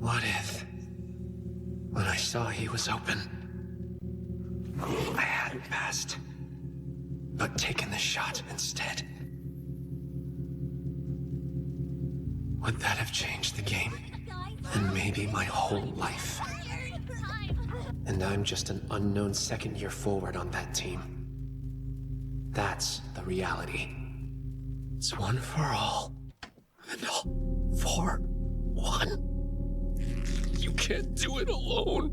What if, when I saw he was open, I hadn't passed, but taken the shot instead? Would that have changed the game? And maybe my whole life? And I'm just an unknown second year forward on that team. That's the reality. It's one for all, and all for one. You can't do it alone.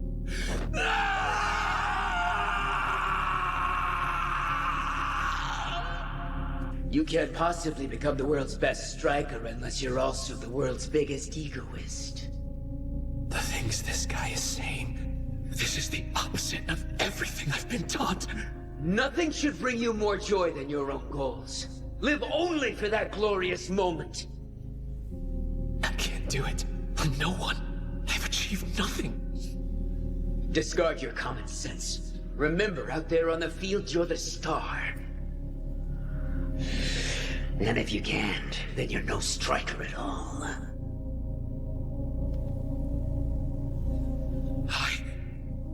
You can't possibly become the world's best striker unless you're also the world's biggest egoist. The things this guy is saying, this is the opposite of everything I've been taught. Nothing should bring you more joy than your own goals. Live only for that glorious moment. I can't do it. I'm no one. I've achieved nothing. Discard your common sense. Remember, out there on the field, you're the star. And if you can't, then you're no striker at all.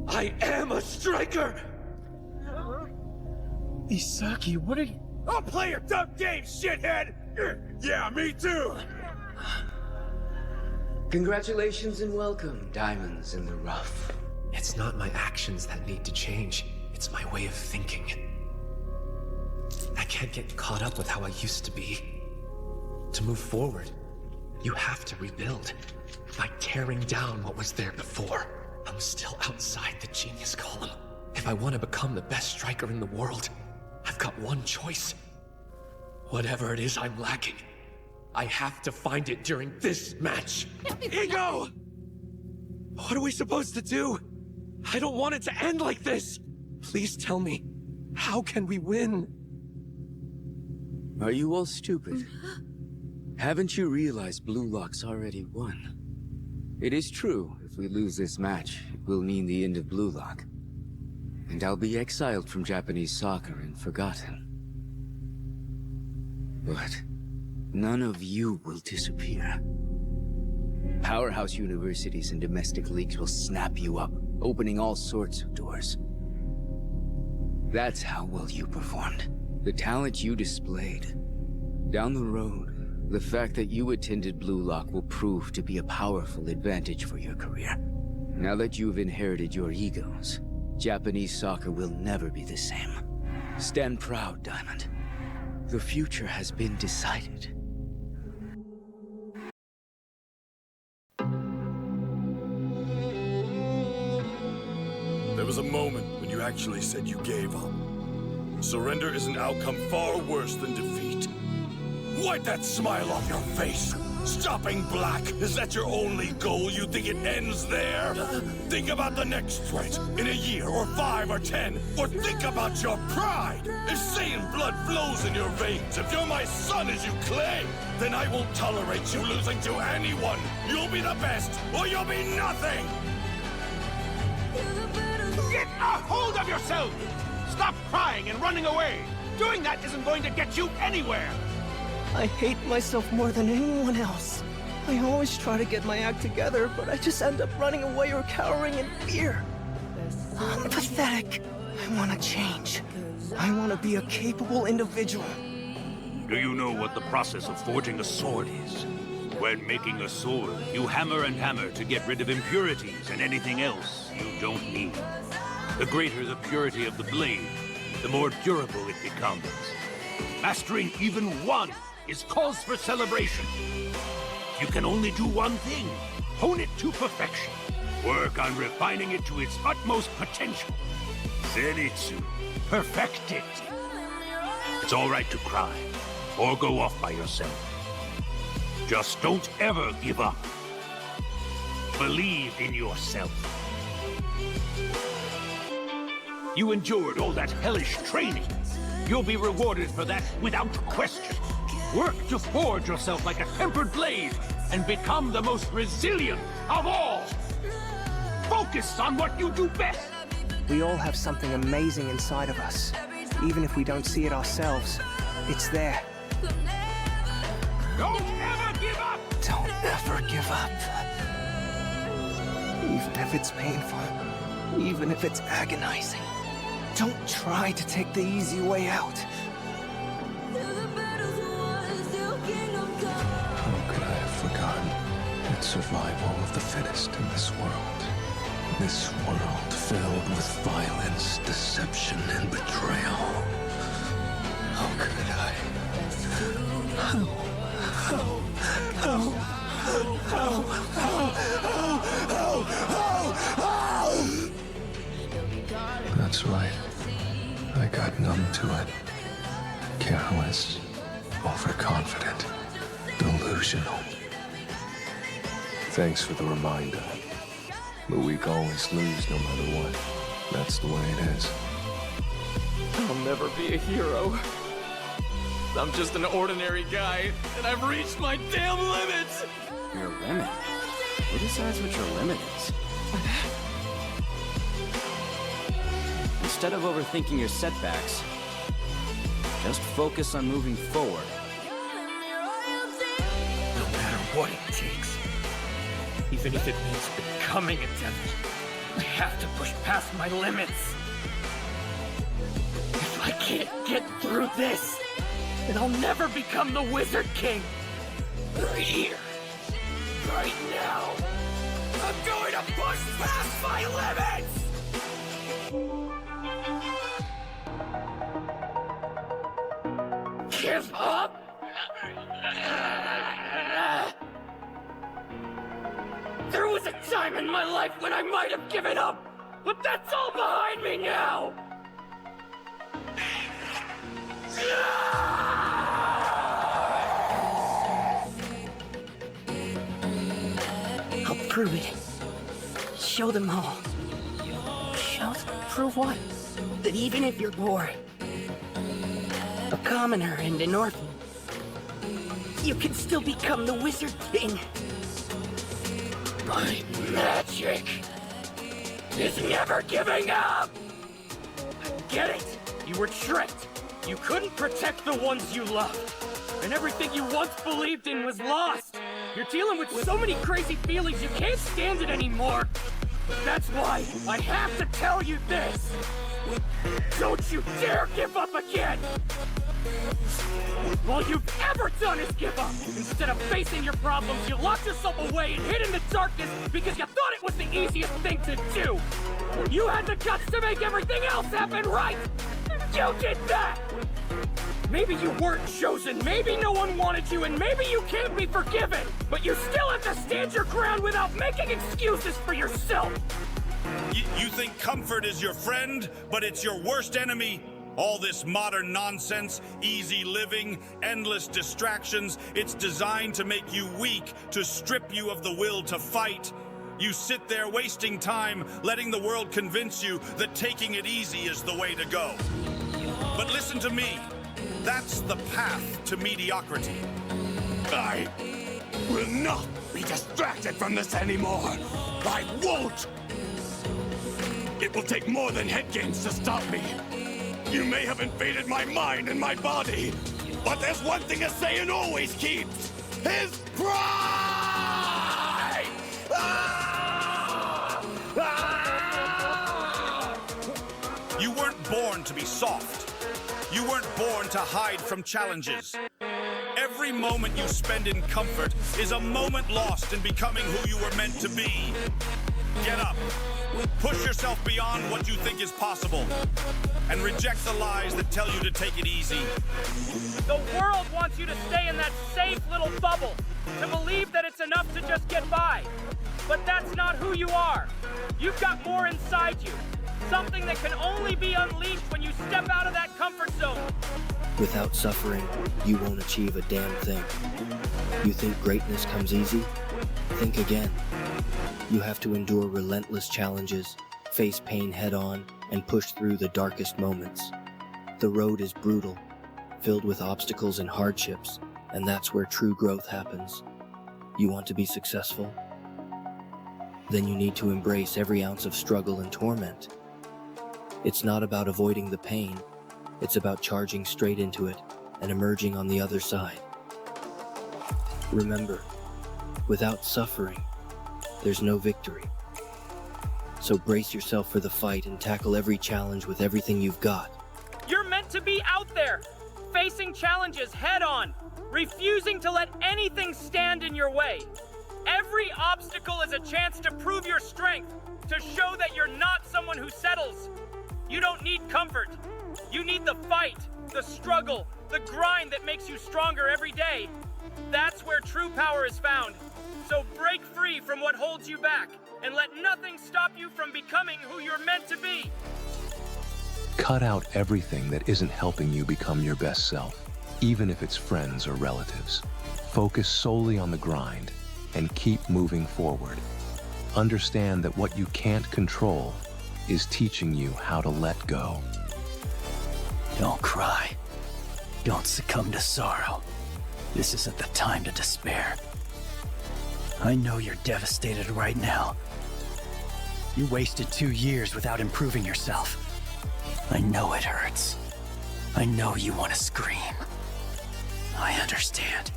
I am a striker! Isagi, what are you... I'll play your dumb game, shithead! Yeah, me too! Congratulations and welcome, diamonds in the rough. It's not my actions that need to change. It's my way of thinking. I can't get caught up with how I used to be. To move forward, you have to rebuild. By tearing down what was there before. I'm still outside the genius column. If I want to become the best striker in the world, I've got one choice. Whatever it is I'm lacking, I have to find it during this match. Ego! What are we supposed to do? I don't want it to end like this. Please tell me, how can we win? Are you all stupid? Haven't you realized Blue Lock's already won? It is true, if we lose this match, it will mean the end of Blue Lock. And I'll be exiled from Japanese soccer and forgotten. But none of you will disappear. Powerhouse universities and domestic leagues will snap you up, opening all sorts of doors. That's how well you performed. The talent you displayed. Down the road, the fact that you attended Blue Lock will prove to be a powerful advantage for your career. Now that you've inherited your egos, Japanese soccer will never be the same. Stand proud, Diamond. The future has been decided. There was a moment when you actually said you gave up. Surrender is an outcome far worse than defeat. Wipe that smile off your face! Stopping Black, is that your only goal? You think it ends there? Think about the next threat, in a year, or 5 or 10, or think about your pride! If Saiyan blood flows in your veins, if you're my son as you claim, then I won't tolerate you losing to anyone! You'll be the best, or you'll be nothing! Get a hold of yourself! Stop crying and running away! Doing that isn't going to get you anywhere! I hate myself more than anyone else. I always try to get my act together, but I just end up running away or cowering in fear. I'm pathetic. I want to change. I want to be a capable individual. Do you know what the process of forging a sword is? When making a sword, you hammer and hammer to get rid of impurities and anything else you don't need. The greater the purity of the blade, the more durable it becomes. Mastering even one is cause for celebration. You can only do one thing. Hone it to perfection. Work on refining it to its utmost potential. Zenitsu. Perfect it. It's all right to cry, or go off by yourself. Just don't ever give up. Believe in yourself. You endured all that hellish training. You'll be rewarded for that without question. Work to forge yourself like a tempered blade and become the most resilient of all. Focus on what you do best. We all have something amazing inside of us. Even if we don't see it ourselves, it's there. Don't ever give up! Don't ever give up. if it's painful, even if it's agonizing. Don't try to take the easy way out. How could I have forgotten that survival of the fittest in this world? This world filled with violence, deception, and betrayal. How could I? That's right. I got numb to it. Careless, overconfident, delusional. Thanks for the reminder. The weak always lose no matter what. That's the way it is. I'll never be a hero. I'm just an ordinary guy, and I've reached my damn limits! Your limit? Who decides what your limit is? Instead of overthinking your setbacks, just focus on moving forward. No matter what it takes, even if it means becoming a devil, I have to push past my limits. If I can't get through this, then I'll never become the Wizard King. Right here, right now, I'm going to push past my limits! Give up? There was a time in my life when I might have given up, but that's all behind me now! I'll prove it. Show them all. Prove what? That even if you're poor, a commoner and an orphan, you can still become the Wizard King. My magic is never giving up! Get it? You were tricked. You couldn't protect the ones you loved. And everything you once believed in was lost. You're dealing with so many crazy feelings you can't stand it anymore. That's why I have to tell you this. Don't you dare give up again! All you've ever done is give up. Instead of facing your problems, you locked yourself away and hid in the darkness because you thought it was the easiest thing to do. You had the guts to make everything else happen right! You did that! Maybe you weren't chosen, maybe no one wanted you, and maybe you can't be forgiven! But you still have to stand your ground without making excuses for yourself! You think comfort is your friend, but it's your worst enemy? All this modern nonsense, easy living, endless distractions, it's designed to make you weak, to strip you of the will to fight. You sit there wasting time, letting the world convince you that taking it easy is the way to go. But listen to me. That's the path to mediocrity. I will not be distracted from this anymore. I won't! It will take more than head games to stop me. You may have invaded my mind and my body, but there's one thing a Saiyan always keeps. His pride! You weren't born to be soft. You weren't born to hide from challenges. Every moment you spend in comfort is a moment lost in becoming who you were meant to be. Get up. Push yourself beyond what you think is possible. And reject the lies that tell you to take it easy. The world wants you to stay in that safe little bubble, to believe that it's enough to just get by. But that's not who you are. You've got more inside you. Something that can only be unleashed when you step out of that comfort zone. Without suffering, you won't achieve a damn thing. You think greatness comes easy? Think again. You have to endure relentless challenges, face pain head-on, and push through the darkest moments. The road is brutal, filled with obstacles and hardships, and that's where true growth happens. You want to be successful? Then you need to embrace every ounce of struggle and torment. It's not about avoiding the pain, it's about charging straight into it and emerging on the other side. Remember, without suffering, there's no victory. So brace yourself for the fight and tackle every challenge with everything you've got. You're meant to be out there, facing challenges head-on, refusing to let anything stand in your way. Every obstacle is a chance to prove your strength, to show that you're not someone who settles. You don't need comfort. You need the fight, the struggle, the grind that makes you stronger every day. That's where true power is found. So break free from what holds you back, and let nothing stop you from becoming who you're meant to be. Cut out everything that isn't helping you become your best self, even if it's friends or relatives. Focus solely on the grind and keep moving forward. Understand that what you can't control is teaching you how to let go. Don't cry. Don't succumb to sorrow. This isn't the time to despair. I know you're devastated right now. You wasted 2 years without improving yourself. I know it hurts. I know you want to scream. I understand.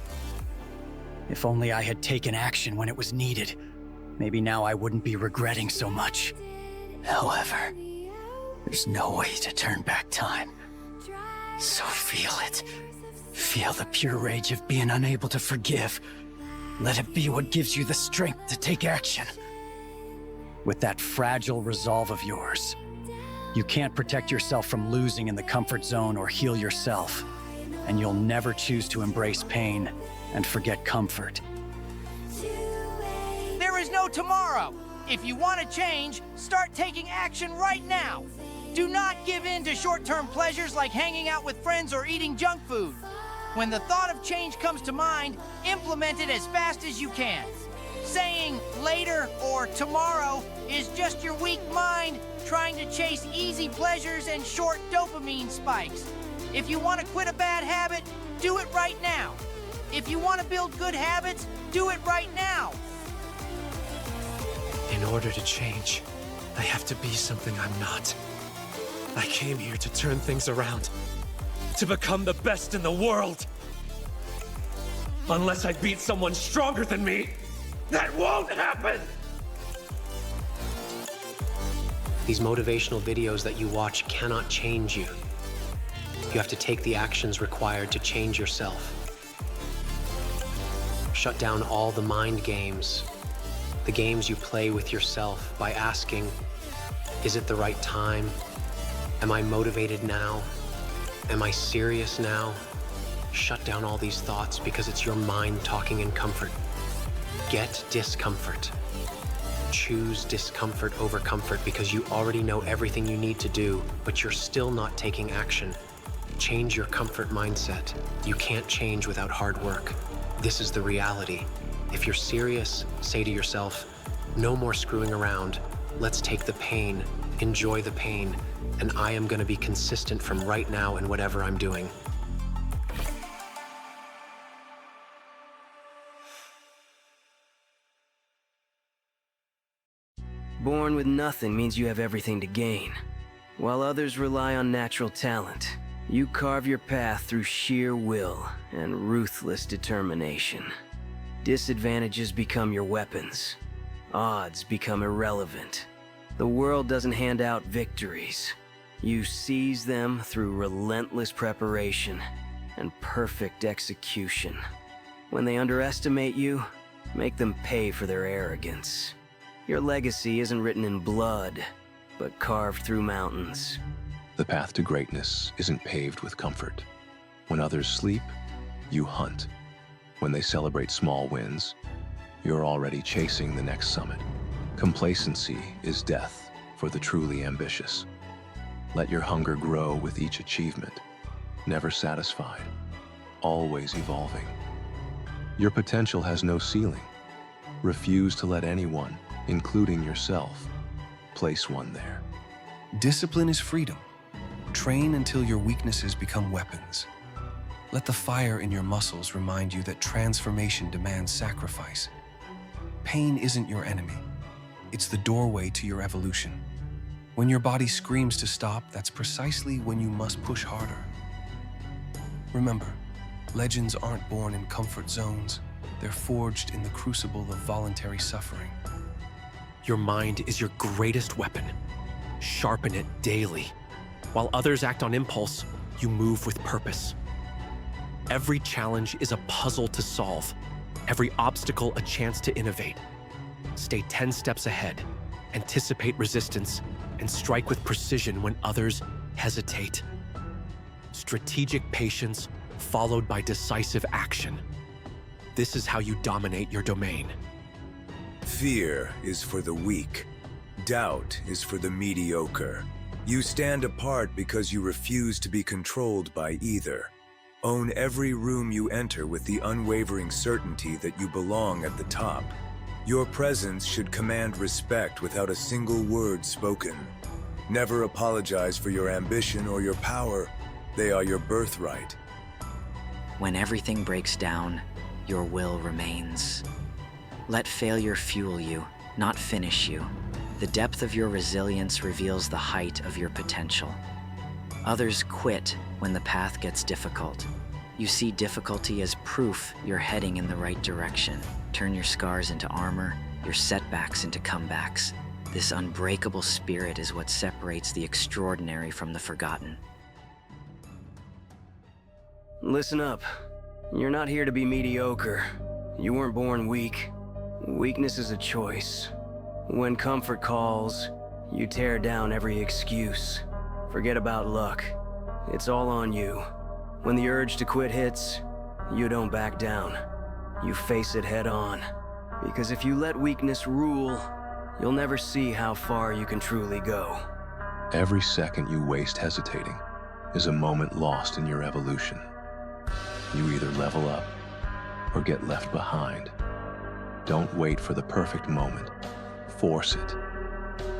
If only I had taken action when it was needed, maybe now I wouldn't be regretting so much. However, there's no way to turn back time. So feel it. Feel the pure rage of being unable to forgive. Let it be what gives you the strength to take action. With that fragile resolve of yours, you can't protect yourself from losing in the comfort zone or heal yourself, and you'll never choose to embrace pain and forget comfort. There is no tomorrow. If you want to change, start taking action right now. Do not give in to short-term pleasures like hanging out with friends or eating junk food. When the thought of change comes to mind, implement it as fast as you can. Saying later or tomorrow is just your weak mind trying to chase easy pleasures and short dopamine spikes. If you want to quit a bad habit, do it right now. If you want to build good habits, do it right now. In order to change, I have to be something I'm not. I came here to turn things around, to become the best in the world. Unless I beat someone stronger than me, that won't happen! These motivational videos that you watch cannot change you. You have to take the actions required to change yourself. Shut down all the mind games, the games you play with yourself by asking, is it the right time? Am I motivated now? Am I serious now? Shut down all these thoughts because it's your mind talking in comfort. Get discomfort. Choose discomfort over comfort because you already know everything you need to do, but you're still not taking action. Change your comfort mindset. You can't change without hard work. This is the reality. If you're serious, say to yourself, no more screwing around. Let's take the pain, enjoy the pain, and I am going to be consistent from right now in whatever I'm doing. Born with nothing means you have everything to gain. While others rely on natural talent, you carve your path through sheer will and ruthless determination. Disadvantages become your weapons. Odds become irrelevant. The world doesn't hand out victories. You seize them through relentless preparation and perfect execution. When they underestimate you, make them pay for their arrogance. Your legacy isn't written in blood, but carved through mountains. The path to greatness isn't paved with comfort. When others sleep, you hunt. When they celebrate small wins, you're already chasing the next summit. Complacency is death for the truly ambitious. Let your hunger grow with each achievement, never satisfied, always evolving. Your potential has no ceiling. Refuse to let anyone, including yourself, place one there. Discipline is freedom. Train until your weaknesses become weapons. Let the fire in your muscles remind you that transformation demands sacrifice. Pain isn't your enemy. It's the doorway to your evolution. When your body screams to stop, that's precisely when you must push harder. Remember, legends aren't born in comfort zones. They're forged in the crucible of voluntary suffering. Your mind is your greatest weapon. Sharpen it daily. While others act on impulse, you move with purpose. Every challenge is a puzzle to solve. Every obstacle a chance to innovate. Stay 10 steps ahead, anticipate resistance, and strike with precision when others hesitate. Strategic patience followed by decisive action. This is how you dominate your domain. Fear is for the weak. Doubt is for the mediocre. You stand apart because you refuse to be controlled by either. Own every room you enter with the unwavering certainty that you belong at the top. Your presence should command respect without a single word spoken. Never apologize for your ambition or your power. They are your birthright. When everything breaks down, your will remains. Let failure fuel you, not finish you. The depth of your resilience reveals the height of your potential. Others quit when the path gets difficult. You see difficulty as proof you're heading in the right direction. Turn your scars into armor, your setbacks into comebacks. This unbreakable spirit is what separates the extraordinary from the forgotten. Listen up. You're not here to be mediocre. You weren't born weak. Weakness is a choice. When comfort calls, you tear down every excuse. Forget about luck. It's all on you. When the urge to quit hits, you don't back down. You face it head on. Because if you let weakness rule, you'll never see how far you can truly go. Every second you waste hesitating is a moment lost in your evolution. You either level up or get left behind. Don't wait for the perfect moment. Force it.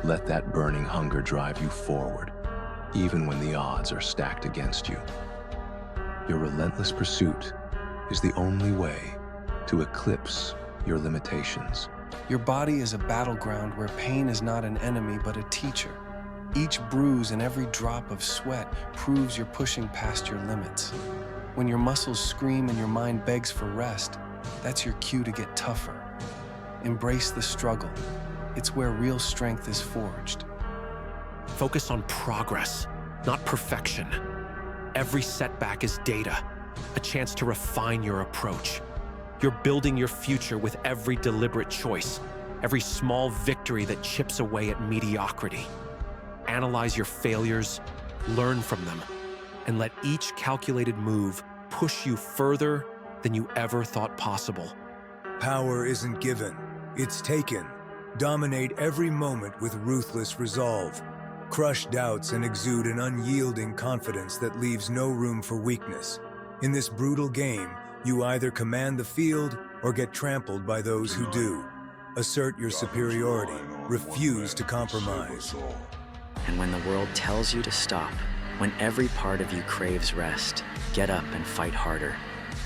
Let that burning hunger drive you forward, even when the odds are stacked against you. Your relentless pursuit is the only way to eclipse your limitations. Your body is a battleground where pain is not an enemy but a teacher. Each bruise and every drop of sweat proves you're pushing past your limits. When your muscles scream and your mind begs for rest, that's your cue to get tougher. Embrace the struggle. It's where real strength is forged. Focus on progress, not perfection. Every setback is data, a chance to refine your approach. You're building your future with every deliberate choice, every small victory that chips away at mediocrity. Analyze your failures, learn from them, and let each calculated move push you further than you ever thought possible. Power isn't given, it's taken. Dominate every moment with ruthless resolve. Crush doubts and exude an unyielding confidence that leaves no room for weakness. In this brutal game, you either command the field or get trampled by those who do. Assert your superiority. Refuse to compromise. And when the world tells you to stop, when every part of you craves rest, get up and fight harder.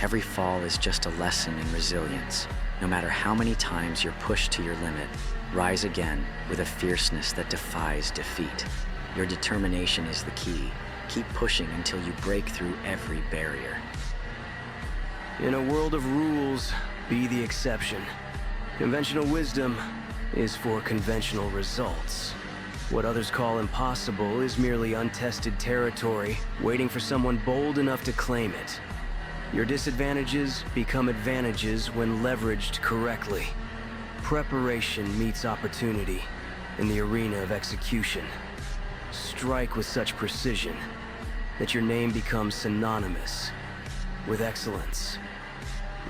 Every fall is just a lesson in resilience. No matter how many times you're pushed to your limit, rise again with a fierceness that defies defeat. Your determination is the key. Keep pushing until you break through every barrier. In a world of rules, be the exception. Conventional wisdom is for conventional results. What others call impossible is merely untested territory, waiting for someone bold enough to claim it. Your disadvantages become advantages when leveraged correctly. Preparation meets opportunity in the arena of execution. Strike with such precision that your name becomes synonymous with excellence.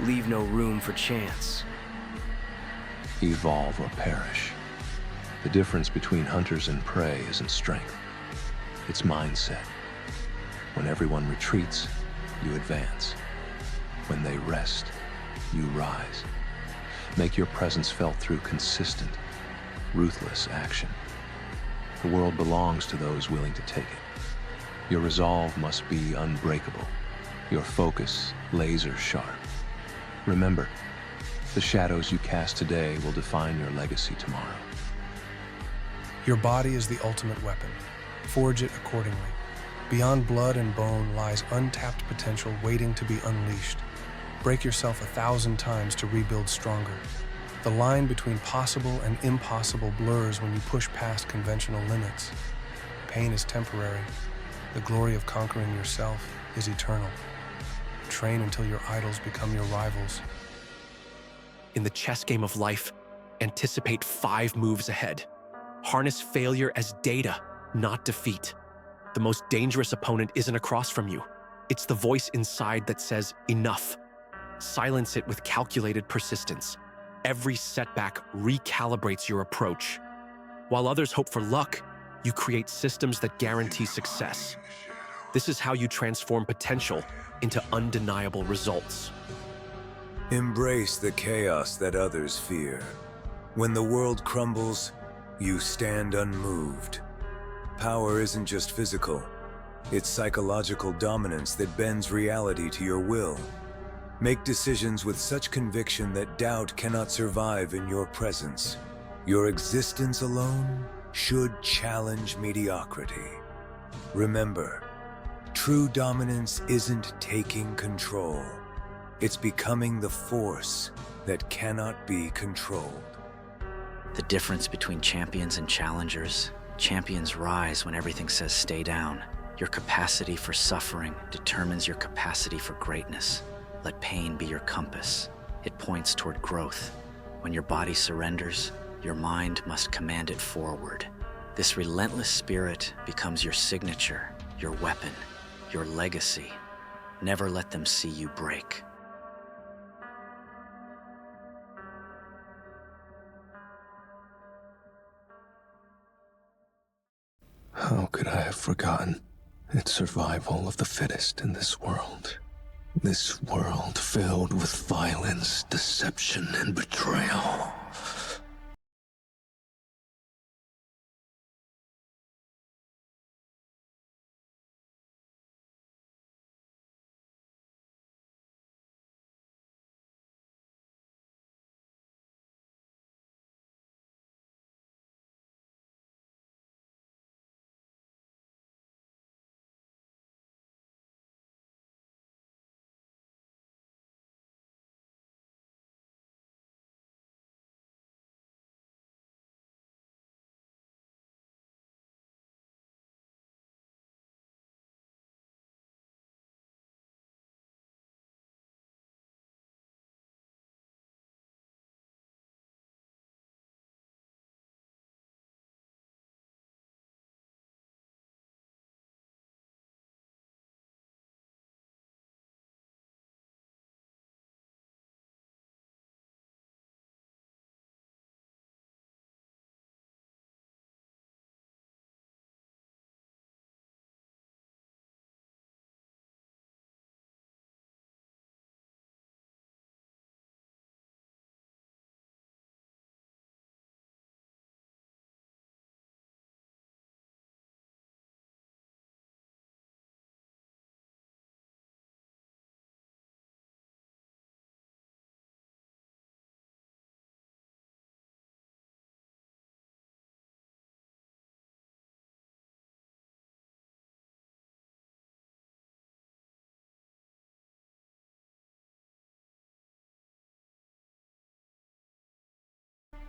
Leave no room for chance. Evolve or perish. The difference between hunters and prey isn't strength. It's mindset. When everyone retreats, you advance. When they rest, you rise. Make your presence felt through consistent, ruthless action. The world belongs to those willing to take it. Your resolve must be unbreakable. Your focus laser sharp. Remember, the shadows you cast today will define your legacy tomorrow. Your body is the ultimate weapon. Forge it accordingly. Beyond blood and bone lies untapped potential waiting to be unleashed. Break yourself 1,000 times to rebuild stronger. The line between possible and impossible blurs when you push past conventional limits. Pain is temporary. The glory of conquering yourself is eternal. Train until your idols become your rivals. In the chess game of life, anticipate 5 moves ahead. Harness failure as data, not defeat. The most dangerous opponent isn't across from you. It's the voice inside that says, enough. Silence it with calculated persistence. Every setback recalibrates your approach. While others hope for luck, you create systems that guarantee success. This is how you transform potential into undeniable results. Embrace the chaos that others fear. When the world crumbles, you stand unmoved. Power isn't just physical. It's psychological dominance that bends reality to your will. Make decisions with such conviction that doubt cannot survive in your presence. Your existence alone should challenge mediocrity. Remember, true dominance isn't taking control. It's becoming the force that cannot be controlled. The difference between champions and challengers: champions rise when everything says stay down. Your capacity for suffering determines your capacity for greatness. Let pain be your compass. It points toward growth. When your body surrenders, your mind must command it forward. This relentless spirit becomes your signature, your weapon, your legacy. Never let them see you break. How could I have forgotten? It's survival of the fittest in this world. This world filled with violence, deception, and betrayal.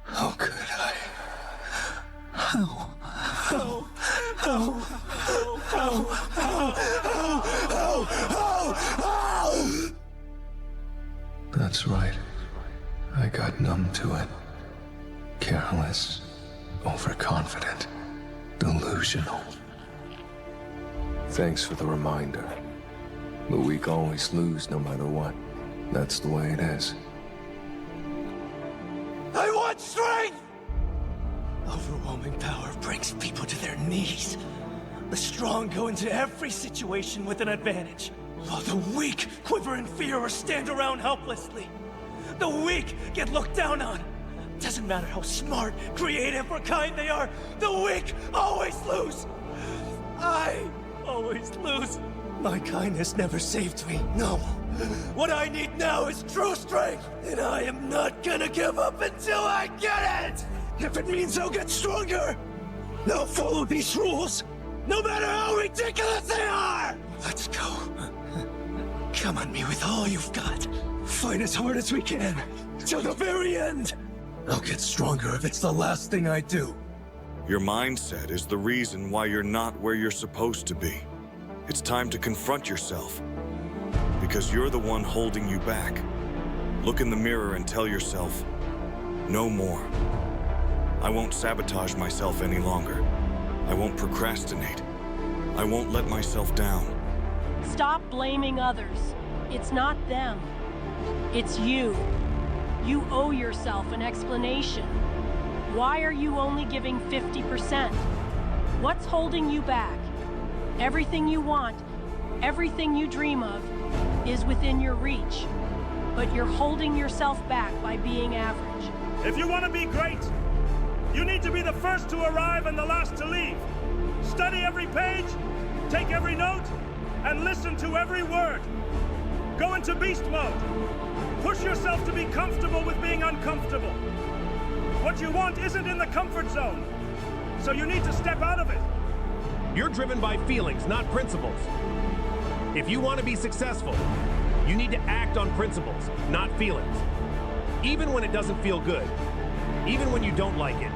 How could I? How? That's right. I got numb to it. Careless, overconfident, delusional. Thanks for the reminder. The weak always lose no matter what. That's the way it is. I want strength! Overwhelming power brings people to their knees. The strong go into every situation with an advantage, while the weak quiver in fear or stand around helplessly. The weak get looked down on. Doesn't matter how smart, creative, or kind they are, the weak always lose. I always lose. My kindness never saved me, no. What I need now is true strength, and I am not gonna give up until I get it! If it means I'll get stronger, I'll follow these rules, no matter how ridiculous they are! Let's go. Come on me with all you've got. Fight as hard as we can, till the very end. I'll get stronger if it's the last thing I do. Your mindset is the reason why you're not where you're supposed to be. It's time to confront yourself. Because you're the one holding you back. Look in the mirror and tell yourself, no more. I won't sabotage myself any longer. I won't procrastinate. I won't let myself down. Stop blaming others. It's not them. It's you. You owe yourself an explanation. Why are you only giving 50%? What's holding you back? Everything you want, everything you dream of, is within your reach. But you're holding yourself back by being average. If you want to be great, you need to be the first to arrive and the last to leave. Study every page, take every note, and listen to every word. Go into beast mode. Push yourself to be comfortable with being uncomfortable. What you want isn't in the comfort zone, so you need to step out of it. You're driven by feelings, not principles. If you want to be successful, you need to act on principles, not feelings. Even when it doesn't feel good, even when you don't like it.